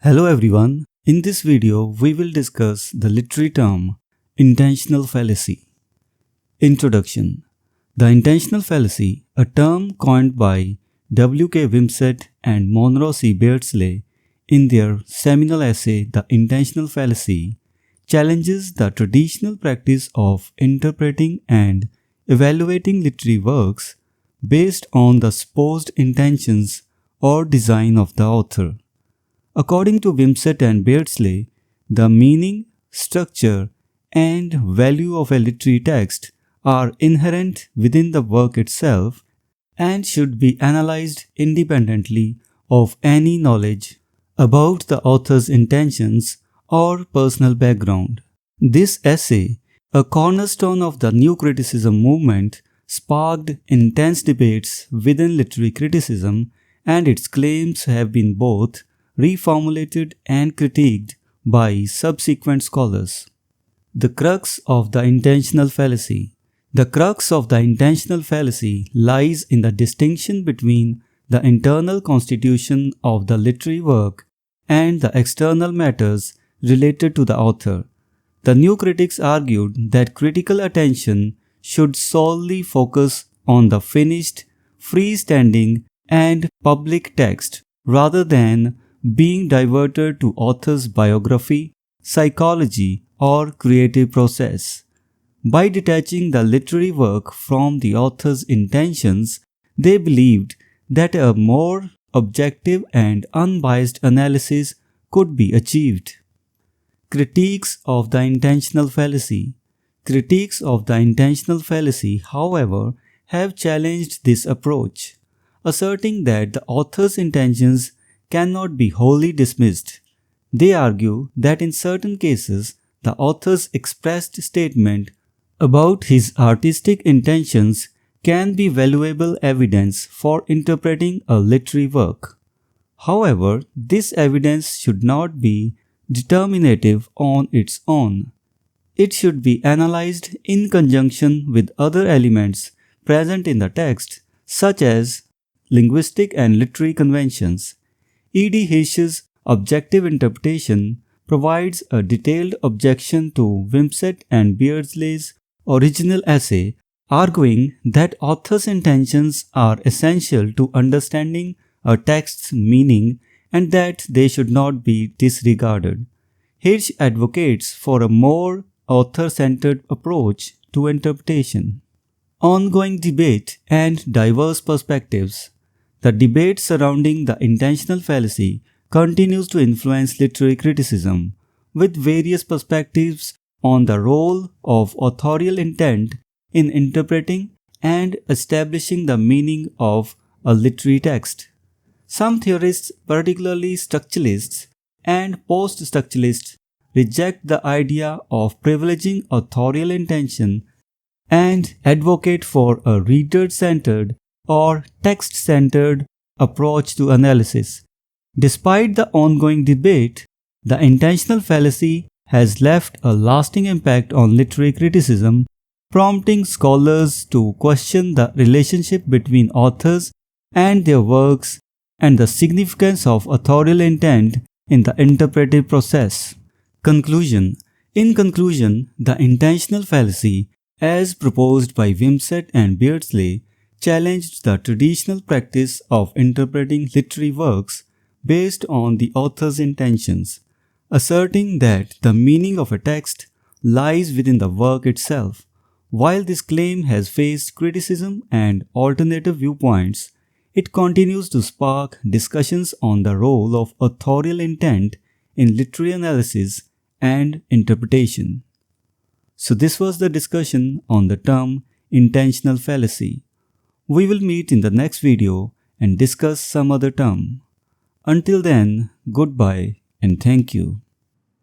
Hello everyone, in this video we will discuss the literary term intentional fallacy. Introduction. The intentional fallacy, a term coined by W.K. Wimsatt and Monroe C. Beardsley in their seminal essay The Intentional Fallacy, challenges the traditional practice of interpreting and evaluating literary works based on the supposed intentions or design of the author. According to Wimsatt and Beardsley, the meaning, structure, and value of a literary text are inherent within the work itself and should be analyzed independently of any knowledge about the author's intentions or personal background. This essay, a cornerstone of the New Criticism movement, sparked intense debates within literary criticism, and its claims have been both reformulated and critiqued by subsequent scholars. The crux of the intentional fallacy. The crux of the intentional fallacy lies in the distinction between the internal constitution of the literary work and the external matters related to the author. The new critics argued that critical attention should solely focus on the finished, freestanding, and public text rather than being diverted to author's biography, psychology, or creative process. By detaching the literary work from the author's intentions, they believed that a more objective and unbiased analysis could be achieved. Critiques of the intentional fallacy. Critiques of the intentional fallacy, however, have challenged this approach, asserting that the author's intentions cannot be wholly dismissed. They argue that in certain cases, the author's expressed statement about his artistic intentions can be valuable evidence for interpreting a literary work. However, this evidence should not be determinative on its own. It should be analyzed in conjunction with other elements present in the text, such as linguistic and literary conventions. E.D. Hirsch's objective interpretation provides a detailed objection to Wimsatt and Beardsley's original essay, arguing that author's intentions are essential to understanding a text's meaning and that they should not be disregarded. Hirsch advocates for a more author-centered approach to interpretation. Ongoing debate and diverse perspectives. The debate surrounding the intentional fallacy continues to influence literary criticism, with various perspectives on the role of authorial intent in interpreting and establishing the meaning of a literary text. Some theorists, particularly structuralists and post-structuralists, reject the idea of privileging authorial intention and advocate for a reader-centered or text-centered approach to analysis. Despite the ongoing debate, the intentional fallacy has left a lasting impact on literary criticism, prompting scholars to question the relationship between authors and their works and the significance of authorial intent in the interpretive process. Conclusion. In conclusion, the intentional fallacy, as proposed by Wimsatt and Beardsley, challenged the traditional practice of interpreting literary works based on the author's intentions, asserting that the meaning of a text lies within the work itself. While this claim has faced criticism and alternative viewpoints, it continues to spark discussions on the role of authorial intent in literary analysis and interpretation. So this was the discussion on the term intentional fallacy. We will meet in the next video and discuss some other term. Until then, goodbye and thank you.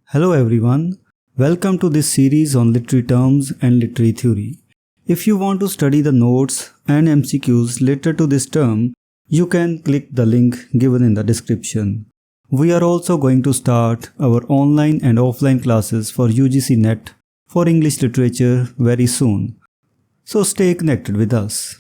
Hello everyone, welcome to this series on literary terms and literary theory. If you want to study the notes and MCQs related to this term, you can click the link given in the description. We are also going to start our online and offline classes for UGC NET for English literature very soon. So stay connected with us.